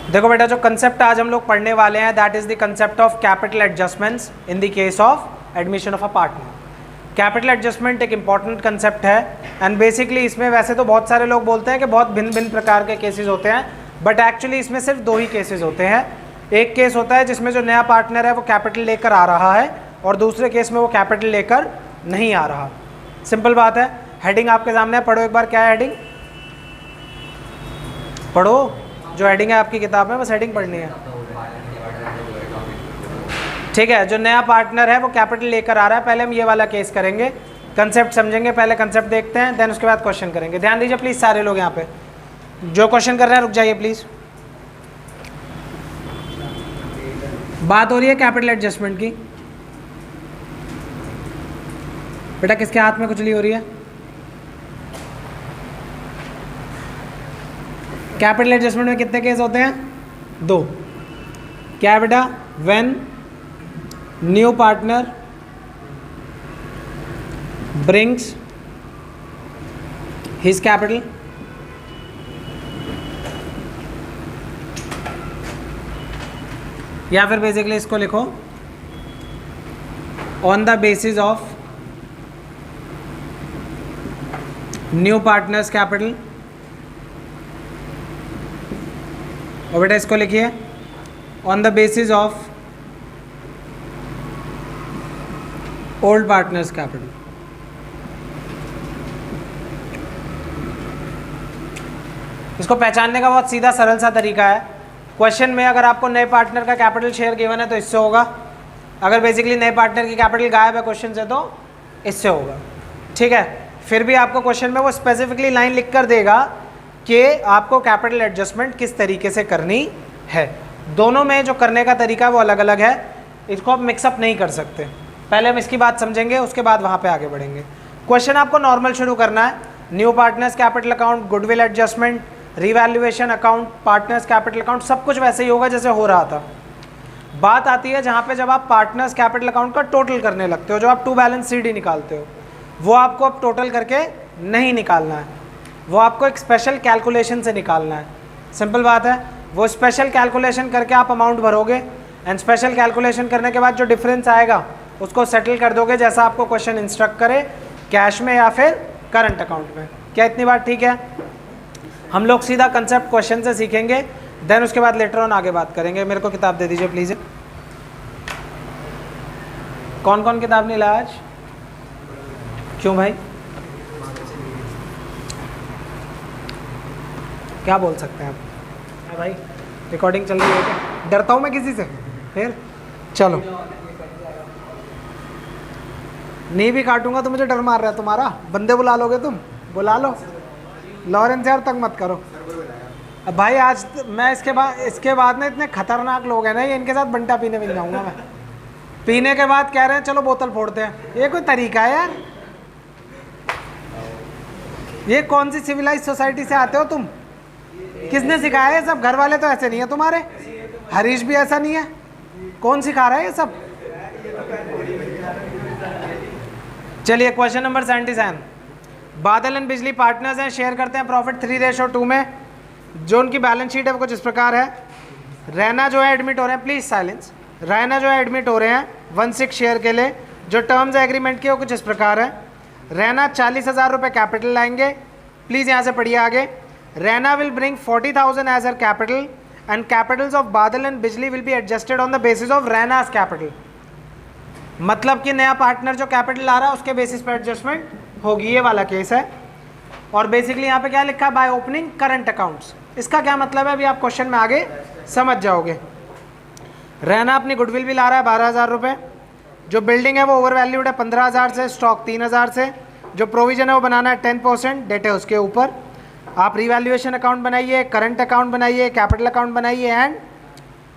देखो बेटा, जो कंसेप्ट आज हम लोग पढ़ने वाले हैं that is the concept of capital adjustments in the case of admission of a partner. Capital adjustment एक इंपॉर्टेंट कंसेप्ट है एंड बेसिकली इसमें वैसे तो बहुत सारे लोग बोलते हैं कि बहुत भिन्न भिन्न प्रकार के केसेस होते हैं, बट एक्चुअली इसमें सिर्फ दो ही केसेस होते हैं। एक केस होता है जिसमें जो नया पार्टनर है वो कैपिटल लेकर आ रहा है और दूसरे केस में वो कैपिटल लेकर नहीं आ रहा। सिंपल बात है। हेडिंग आपके सामने है, पढ़ो एक बार। क्या है हेडिंग? पढ़ो, जो हेडिंग है आपकी किताब में, बस हेडिंग पढ़नी है। ठीक है, जो नया पार्टनर है वो कैपिटल लेकर आ रहा है। पहले हम ये वाला केस करेंगे, कंसेप्ट समझेंगे। पहले कंसेप्ट देखते हैं, देन उसके बाद क्वेश्चन करेंगे। ध्यान दीजिए प्लीज सारे लोग, यहाँ पे जो क्वेश्चन कर रहे हैं रुक जाइए प्लीज। बात हो रही है कैपिटल एडजस्टमेंट की। बेटा किसके हाथ में कुचली हो रही है? कैपिटल एडजस्टमेंट में कितने केस होते हैं? दो। क्या है बेटा? When new partner brings his capital या फिर बेसिकली इसको लिखो on the basis of new partners capital, और बेटा इसको लिखिए on the basis of old partners capital. इसको पहचानने का बहुत सीधा सरल सा तरीका है। क्वेश्चन में अगर आपको नए पार्टनर का कैपिटल शेयर गिवन है तो इससे होगा। अगर बेसिकली नए पार्टनर की कैपिटल गायब है क्वेश्चन से तो इससे होगा। ठीक है, फिर भी आपको क्वेश्चन में वो स्पेसिफिकली लाइन लिख कर देगा कि आपको कैपिटल एडजस्टमेंट किस तरीके से करनी है। दोनों में जो करने का तरीका है वो अलग अलग है, इसको आप मिक्सअप नहीं कर सकते। पहले हम इसकी बात समझेंगे, उसके बाद वहाँ पे आगे बढ़ेंगे। क्वेश्चन आपको नॉर्मल शुरू करना है। New partners capital account, goodwill adjustment, revaluation account, partners capital account, सब कुछ वैसे ही होगा जैसे हो रहा था। बात आती है जहाँ पे जब आप पार्टनर्स कैपिटल अकाउंट का टोटल करने लगते हो, जो आप टू बैलेंस शीट ही निकालते हो, वो आपको अब टोटल करके नहीं निकालना है, वो आपको एक स्पेशल कैलकुलेशन से निकालना है। सिंपल बात है, वो स्पेशल कैलकुलेशन करके आप अमाउंट भरोगे एंड स्पेशल कैलकुलेशन करने के बाद जो डिफरेंस आएगा उसको सेटल कर दोगे जैसा आपको क्वेश्चन इंस्ट्रक्ट करे, कैश में या फिर करंट अकाउंट में। क्या इतनी बात ठीक है? हम लोग सीधा कंसेप्ट क्वेश्चन से सीखेंगे, देन उसके बाद लेटर ऑन आगे बात करेंगे। मेरे को किताब दे दीजिए प्लीज़। कौन कौन किताब नहीं लाया आज? क्यों भाई? क्या बोल सकते हैं आप? भाई रिकॉर्डिंग चल रही है क्या? डरता हूँ मैं किसी से? फिर चलो, नहीं भी काटूंगा तो मुझे डर मार रहा है तुम्हारा। बंदे बुला लोगे तुम? बुला लो। लॉरेंस यार तंग मत करो। अब भाई आज मैं इसके बाद ना इतने खतरनाक लोग हैं ना, ये इनके साथ बंटा पीने मिल जाऊंगा मैं। पीने के बाद कह रहे हैं चलो बोतल फोड़ते हैं। ये कोई तरीका है यार? ये कौन सी सिविलाइज सोसाइटी से आते हो तुम? किसने सिखाया है सब? घर वाले तो ऐसे नहीं है तुम्हारे, हरीश भी ऐसा नहीं है। कौन सिखा रहा है ये सब? चलिए क्वेश्चन नंबर 77। बादल एंड बिजली पार्टनर्स हैं, शेयर करते हैं प्रॉफिट 3:2 में। जो उनकी बैलेंस शीट है वो कुछ इस प्रकार है। रैना जो है एडमिट हो रहे हैं, प्लीज साइलेंस। रैना जो है एडमिट हो रहे हैं 1/6 शेयर के लिए। जो टर्म्स एग्रीमेंट के वो कुछ इस प्रकार है। रैना 40,000 रुपये कैपिटल लाएंगे। प्लीज़ यहाँ से पढ़िए आगे। Raina will bring 40,000 as her capital and capitals of Badal and Bijli will be adjusted on the basis of Raina's capital. मतलब कि नया पार्टनर जो कैपिटल ला रहा है उसके बेसिस पर एडजस्टमेंट होगी। ये वाला केस है। और बेसिकली यहाँ पे क्या लिखा है? By opening current accounts. इसका क्या मतलब है अभी आप क्वेश्चन में आगे समझ जाओगे। रैना अपनी गुडविल भी ला रहा है 12,000 रुपये। जो बिल्डिंग है वो ओवर वैल्यूड है 15,000 से, स्टॉक 3,000 से। जो प्रोविजन है वो बनाना है 10%, डेट है उसके ऊपर। आप रिवैल्यूएशन अकाउंट बनाइए, करंट अकाउंट बनाइए, कैपिटल अकाउंट बनाइए एंड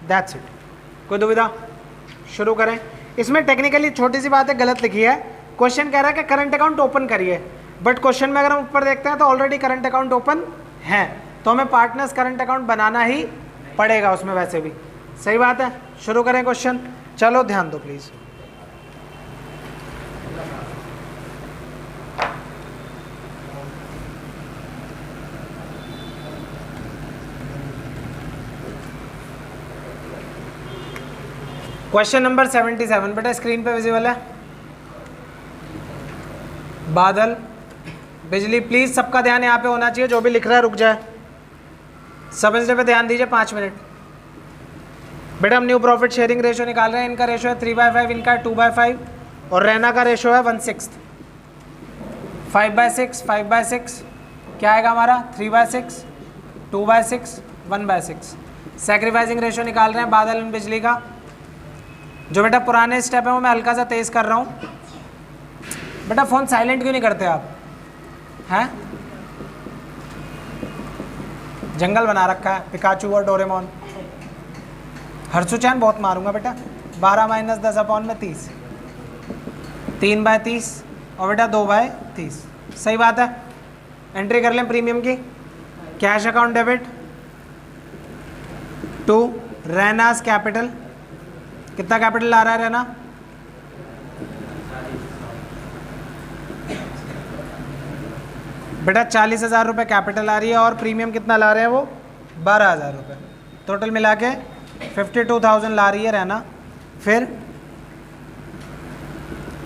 दैट्स इट। कोई दुविधा? शुरू करें। इसमें टेक्निकली छोटी सी बात है, गलत लिखी है। क्वेश्चन कह रहा है कि करंट अकाउंट ओपन करिए, बट क्वेश्चन में अगर हम ऊपर देखते हैं तो ऑलरेडी करंट अकाउंट ओपन है, तो हमें पार्टनर्स करंट अकाउंट बनाना ही पड़ेगा उसमें वैसे भी। सही बात है। शुरू करें क्वेश्चन। चलो ध्यान दो प्लीज़। क्वेश्चन नंबर 77 बेटा स्क्रीन पे विजिबल है। बादल बिजली, प्लीज सबका ध्यान यहाँ पे होना चाहिए, जो भी लिख रहा है रुक जाए, समझने पे ध्यान दीजिए 5 मिनट। बेटा हम न्यू प्रॉफिट शेयरिंग रेशो निकाल रहे हैं, इनका रेशो है 3/5, इनका है 2/5 और रैना का रेशो है 1/6। 5/6 5/6 क्या आएगा हमारा 3/6 2/6 1/6। सैक्रिफाइसिंग रेशो निकाल रहे हैं बादल एंड बिजली का। जो बेटा पुराने स्टेप है वो मैं हल्का सा तेज़ कर रहा हूँ। बेटा फ़ोन साइलेंट क्यों नहीं करते आप हैं? जंगल बना रखा है पिकाचू और डोरेमोन। हर्षुचैन बहुत मारूंगा बेटा। 12 - 10/30 3/30 और बेटा 2/30 सही बात है। एंट्री कर लें प्रीमियम की। Cash account debit to Raina's capital, कितना कैपिटल आ रहा है रैना? बेटा 40,000 रुपये कैपिटल आ रही है और प्रीमियम कितना ला रहे हैं वो 12,000 रुपये, टोटल मिला के 52,000 ला रही है रहना। फिर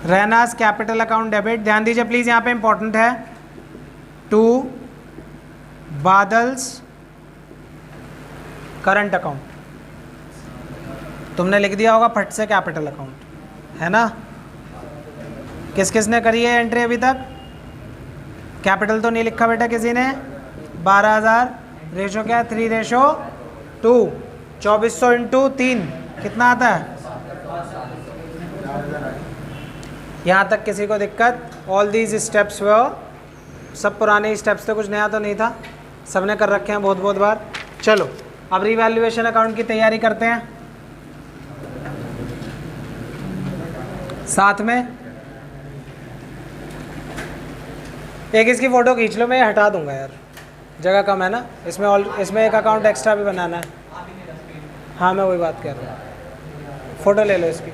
रहनास कैपिटल अकाउंट डेबिट, ध्यान दीजिए प्लीज़ यहाँ पे इंपॉर्टेंट है, टू बादल्स करंट अकाउंट। तुमने लिख दिया होगा फट से कैपिटल अकाउंट, है ना? किस किस ने करी है एंट्री अभी तक? कैपिटल तो नहीं लिखा बेटा किसी ने। 12,000, रेशो क्या है 3/2, 2400 इंटू 3 कितना आता है? यहाँ तक किसी को दिक्कत? ऑल दीज स्टेप्स वो सब पुराने स्टेप्स थे, कुछ नया तो नहीं था, सबने कर रखे हैं बहुत बहुत बार। चलो अब रिवैल्यूएशन अकाउंट की तैयारी करते हैं। साथ में एक इसकी फ़ोटो खींच लो, मैं हटा दूंगा यार, जगह कम है ना इसमें एक अकाउंट एक्स्ट्रा भी बनाना है। हाँ मैं वही बात कर रहा हूँ, फ़ोटो ले लो इसकी।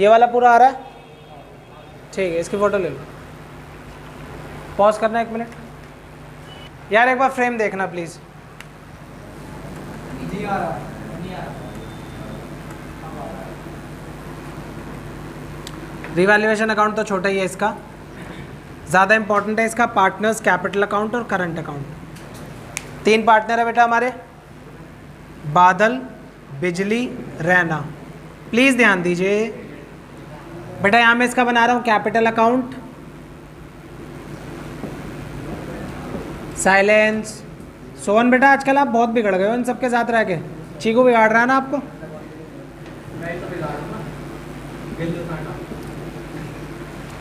ये वाला पूरा आ रहा है? ठीक है, इसकी फ़ोटो ले लो। पॉज करना 1 मिनट यार, एक बार फ्रेम देखना प्लीज़। रिवैल्यूएशन अकाउंट तो छोटा ही है, इसका ज़्यादा इंपॉर्टेंट है इसका पार्टनर्स कैपिटल अकाउंट और करंट अकाउंट। 3 पार्टनर है बेटा हमारे, बादल, बिजली, रैना। प्लीज़ ध्यान दीजिए बेटा, यहाँ मैं इसका बना रहा हूँ कैपिटल अकाउंट। साइलेंस। सोहन बेटा आजकल आप बहुत बिगड़ गए हो इन सबके साथ रह के। चीकू बिगाड़ रहा है ना आपको?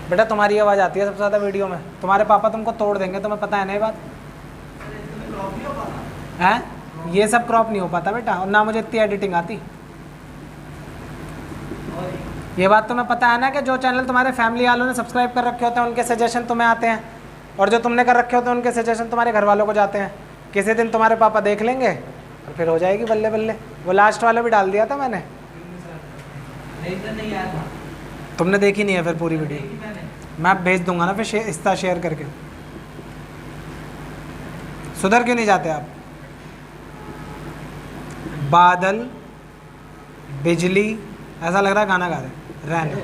बेटा तुम्हारी आवाज़ आती है सबसे ज़्यादा वीडियो में, तुम्हारे पापा तुमको तोड़ देंगे, तुम्हें पता है ना ये बात? हैं? ये सब क्रॉप नहीं हो पाता बेटा, और ना मुझे इतनी एडिटिंग आती। ये बात तुम्हें पता है ना कि जो चैनल तुम्हारे फैमिली वालों ने सब्सक्राइब कर रखे होते हैं उनके सजेशन तुम्हें आते हैं, और जो तुमने कर रखे होते हैं उनके सजेशन तुम्हारे घर वालों को जाते हैं। किसी दिन तुम्हारे पापा देख लेंगे और फिर हो जाएगी बल्ले बल्ले। वो लास्ट वाला भी डाल दिया था मैंने, तुमने देखी नहीं है फिर पूरी वीडियो। मैं भेज दूंगा ना फिर इंस्टा शेयर करके। सुधर क्यों नहीं जाते आप? बादल, बिजली, ऐसा लग रहा है गाना गा रहे, रहना।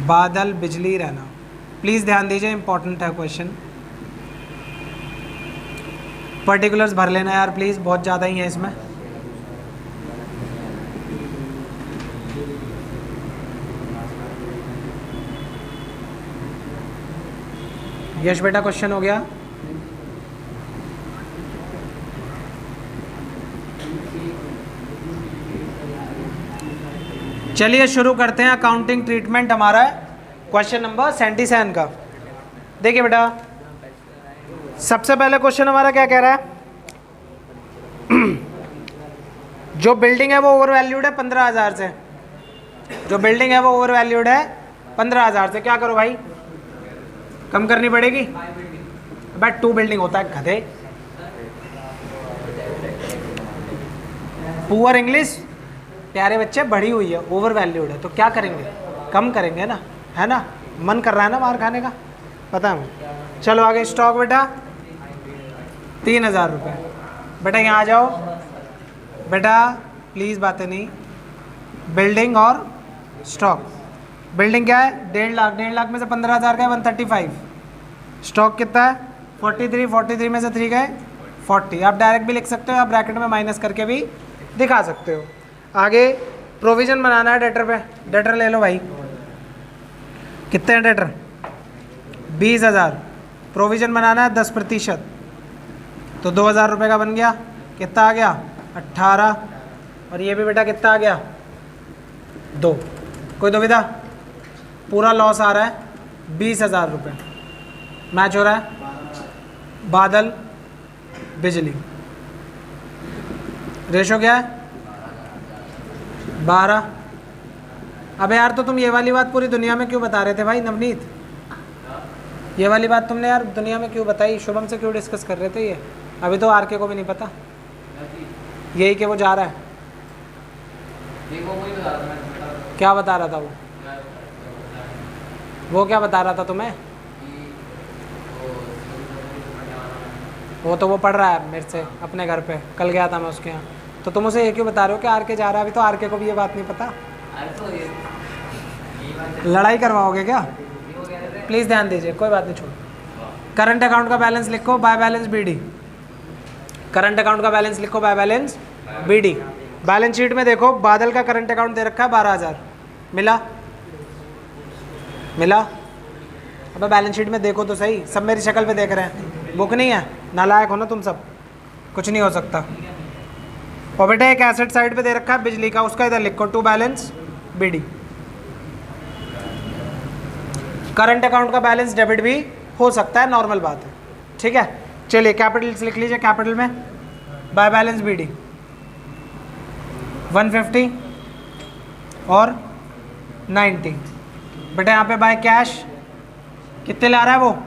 बादल, बिजली, रहना। प्लीज़ ध्यान दीजिए, इंपॉर्टेंट है क्वेश्चन। पर्टिकुलर्स भर लेना यार प्लीज़, बहुत ज़्यादा ही है इसमें। यश बेटा क्वेश्चन हो गया? चलिए शुरू करते हैं। अकाउंटिंग ट्रीटमेंट हमारा है क्वेश्चन नंबर 77 का। देखिए बेटा सबसे पहले क्वेश्चन हमारा क्या कह रहा है? जो बिल्डिंग है वो ओवर वैल्यूड है 15,000 से। जो बिल्डिंग है वो ओवर वैल्यूड है 15,000 से। क्या करो भाई, कम करनी पड़ेगी। बट 2 बिल्डिंग होता है गधे। पुअर इंग्लिश प्यारे बच्चे, बढ़ी हुई है, ओवर वैल्यूड है, तो क्या करेंगे? कम करेंगे ना, है ना? मन कर रहा है ना मार खाने का, पता है। चलो आगे। स्टॉक बेटा 3,000 रुपये। बेटा यहाँ आ जाओ बेटा, प्लीज़ बातें नहीं। बिल्डिंग और स्टॉक। बिल्डिंग क्या है 1.5 लाख, 1.5 लाख में से 15,000 गए 135। स्टॉक कितना है 43, 43 में से 3 गए 40। आप डायरेक्ट भी लिख सकते हो, आप ब्रैकेट में माइनस करके भी दिखा सकते हो। आगे प्रोविज़न बनाना है डेटर पे। डेटर ले लो भाई, कितने हैं डेटर 20,000। प्रोविज़न बनाना है 10%, तो 2,000 रुपये का बन गया। कितना आ गया 18। और ये भी बेटा कितना आ गया 2। कोई दुविधा? पूरा लॉस आ रहा है 20,000 रुपये। मैच हो रहा है। बादल बिजली रेशो क्या है 12। अबे यार तो तुम ये वाली बात पूरी दुनिया में क्यों बता रहे थे भाई नवनीत? ये वाली बात तुमने यार दुनिया में क्यों बताई? शुभम से क्यों डिस्कस कर रहे थे ये? अभी तो आरके को भी नहीं पता यही कि वो जा रहा है। क्या बता रहा था वो? वो क्या बता रहा था तुम्हें? वो तो वो पढ़ रहा है मेरे से अपने घर पे, कल गया था मैं उसके यहाँ। तो तुम उसे ये क्यों बता रहे हो कि आरके जा रहा है? अभी तो आरके को भी ये बात नहीं पता। लड़ाई करवाओगे क्या? प्लीज़ ध्यान दीजिए, कोई बात नहीं, छोड़ो। करंट अकाउंट का बैलेंस लिखो by balance BD. Current account का बैलेंस लिखो by balance BD. Balance sheet में देखो बादल का करंट अकाउंट दे रखा है 12,000। मिला? मिला? अबे बैलेंस शीट में देखो तो सही, सब मेरी शक्ल पे देख रहे हैं। बुक नहीं है, नालायक हो ना तुम सब, कुछ नहीं हो सकता। और बेटा एक एसेट साइड पे दे रखा है बिजली का, उसका इधर लिखो to balance BD. Current account का बैलेंस डेबिट भी हो सकता है, नॉर्मल बात है, ठीक है। चलिए कैपिटल लिख लीजिए, कैपिटल में बाय बैलेंस बीडी 150 और 90। बेटा यहाँ पे बाय कैश कितने ला रहा है वो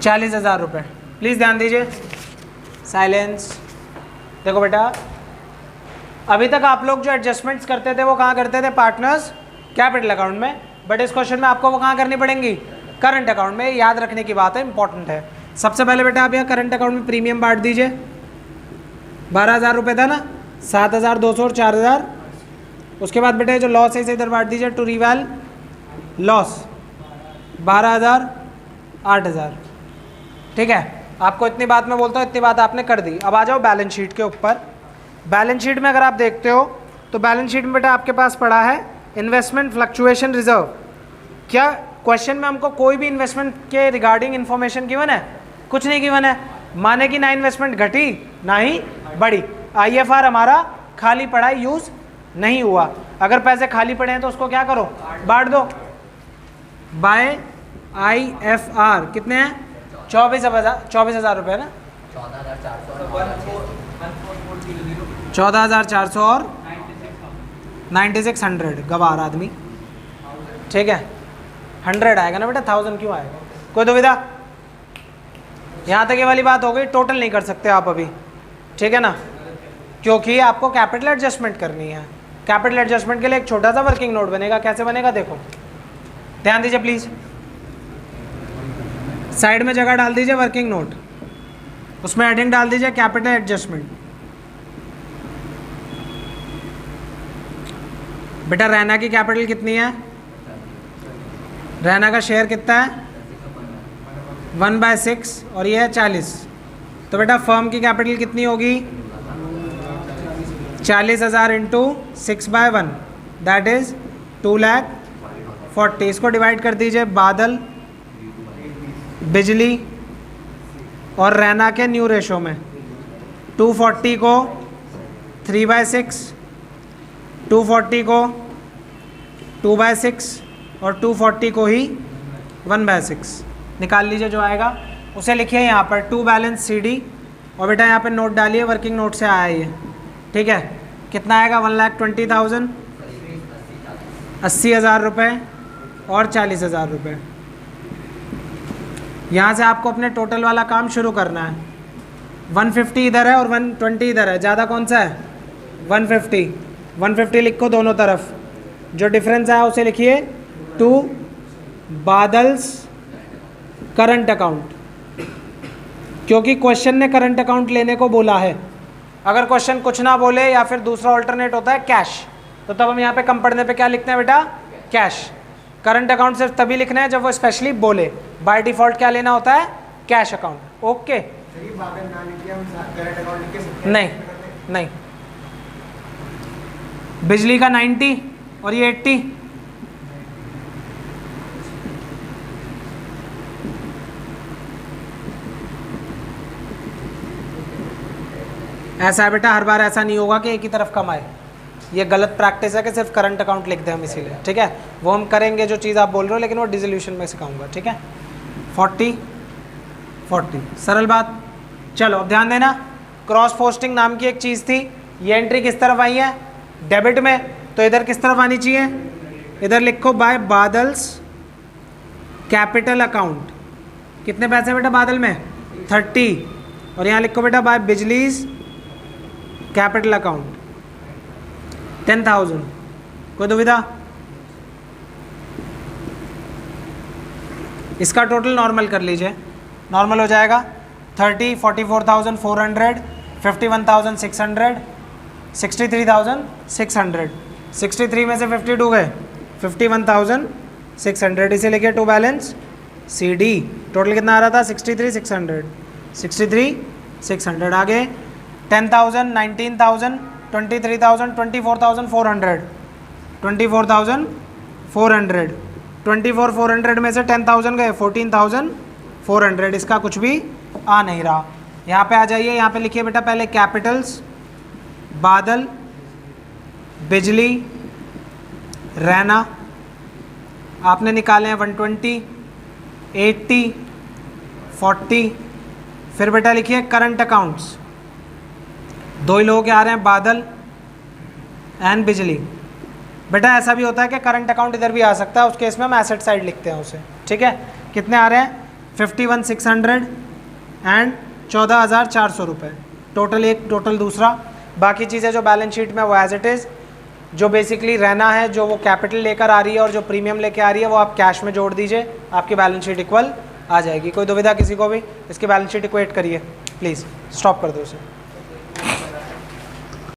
40,000 रुपये। प्लीज़ ध्यान दीजिए, साइलेंस। देखो बेटा अभी तक आप लोग जो एडजस्टमेंट्स करते थे वो कहाँ करते थे? पार्टनर्स कैपिटल अकाउंट में। बट इस क्वेश्चन में आपको वो कहाँ करनी पड़ेंगी? करंट अकाउंट में। याद रखने की बात है, इंपॉर्टेंट है। सबसे पहले बेटा आप यहाँ करंट अकाउंट में प्रीमियम बांट दीजिए। 12,000 रुपये था ना, 7,200 और 4,000। उसके बाद बेटा जो लॉस है इसे इधर बांट दीजिए। To reval loss 12,000 8,000। ठीक है, आपको इतनी बात मैं बोलता हूँ, इतनी बात आपने कर दी। अब आ जाओ बैलेंस शीट के ऊपर। बैलेंस शीट में अगर आप देखते हो तो बैलेंस शीट में बेटा आपके पास पड़ा है इन्वेस्टमेंट फ्लक्चुएशन रिजर्व। क्या क्वेश्चन में हमको कोई भी इन्वेस्टमेंट के रिगार्डिंग इन्फॉर्मेशन गिवन है? कुछ नहीं गिवन है। माने कि ना इन्वेस्टमेंट घटी ना ही बढ़ी। IFR हमारा खाली पड़ा है, यूज़ नहीं हुआ। अगर पैसे खाली पड़े हैं तो उसको क्या करो? बांट दो बाय IFR। कितने हैं? 24,000 रुपये ना, 14,400 और 9600। गवार आदमी, ठीक है। 100 आएगा ना बेटा, 1000 क्यों आएगा? कोई दुविधा? यहाँ तक ये वाली बात हो गई। टोटल नहीं कर सकते आप अभी, ठीक है ना, क्योंकि आपको कैपिटल एडजस्टमेंट करनी है। कैपिटल एडजस्टमेंट के लिए एक छोटा सा वर्किंग नोट बनेगा। कैसे बनेगा देखो, ध्यान दीजिए प्लीज़। साइड में जगह डाल दीजिए वर्किंग नोट, उसमें हेडिंग डाल दीजिए कैपिटल एडजस्टमेंट। बेटा रैना की कैपिटल कितनी है? रैना का शेयर कितना है? 1/6 और ये है 40। तो बेटा फर्म की कैपिटल कितनी होगी? 40,000 इंटू 6/1, दैट इज़ 2,40,000। इसको डिवाइड कर दीजिए बादल, बिजली और रैना के न्यू रेशो में। 240 को 3/6, 240 को 2/6 और 240 को ही 1/6 निकाल लीजिए। जो आएगा उसे लिखिए यहाँ पर टू बैलेंस CD। और बेटा यहाँ पे नोट डालिए, वर्किंग नोट से आया ये, ठीक है। कितना आएगा? 1,20,000, 80,000 रुपये और 40,000 रुपये। यहाँ से आपको अपने टोटल वाला काम शुरू करना है। 150 इधर है और 120 इधर है, ज़्यादा कौन सा है? 150। 150 लिखो दोनों तरफ, जो डिफरेंस आया उसे लिखिए टू बादल्स करंट अकाउंट, क्योंकि क्वेश्चन ने करंट अकाउंट लेने को बोला है। अगर क्वेश्चन कुछ ना बोले या फिर दूसरा ऑल्टरनेट होता है कैश, तो तब हम यहाँ पे कम पढ़ने पे क्या लिखते हैं बेटा, कैश। करंट अकाउंट सिर्फ तभी लिखना है जब वो स्पेशली बोले, बाय डिफॉल्ट क्या लेना होता है, कैश अकाउंट। ओके, नहीं नहीं, बिजली का 90 और ये 80, ऐसा है बेटा, हर बार ऐसा नहीं होगा कि एक ही तरफ कम आए, ये गलत प्रैक्टिस है कि सिर्फ करंट अकाउंट लिख दें हम, इसीलिए ठीक है। वो हम करेंगे जो चीज़ आप बोल रहे हो, लेकिन वो डिसोल्यूशन में सिखाऊंगा, ठीक है। 40 40 सरल बात। चलो अब ध्यान देना, क्रॉस पोस्टिंग नाम की एक चीज़ थी, ये एंट्री किस तरफ आई है, डेबिट में, तो इधर किस तरफ आनी चाहिए, इधर लिखो बाय बादल्स कैपिटल अकाउंट। कितने पैसे बेटा बादल में, 30, और यहाँ लिखो बेटा बाय बिजलीज कैपिटल अकाउंट 10,000। कोई दुविधा? इसका टोटल नॉर्मल कर लीजिए, नॉर्मल हो जाएगा 30, 44,400, 51,600, 63,600। 63 में से 52 गए, 51,600, इसे लेके to balance C D. Total कितना आ रहा था, 63,600, 63,600। आगे 10,000, 19,000, 23,000, 24,400, 24,400, 24,400 में से 10,000 गए, 14,400। इसका कुछ भी आ नहीं रहा। यहाँ पे आ जाइए, यहाँ पे लिखिए बेटा पहले कैपिटल्स, बादल, बिजली, रैना, आपने निकाले हैं 120, 80, 40। फिर बेटा लिखिए करंट अकाउंट्स, दो ही लोग आ रहे हैं, बादल एंड बिजली। बेटा ऐसा भी होता है कि करंट अकाउंट इधर भी आ सकता है, उस केस में हम एसेट साइड लिखते हैं उसे, ठीक है। कितने आ रहे हैं, 51,600 एंड 14,400 रुपये। टोटल एक, टोटल दूसरा। बाकी चीज़ें जो बैलेंस शीट में वो एज इट इज़, जो बेसिकली रहना है, जो वो कैपिटल लेकर आ रही है और जो प्रीमियम लेकर आ रही है, वो आप कैश में जोड़ दीजिए, आपकी बैलेंस शीट इक्वल आ जाएगी। कोई दुविधा किसी को भी? इसकी बैलेंस शीट इक्वेट करिए प्लीज़, स्टॉप कर दो उसे।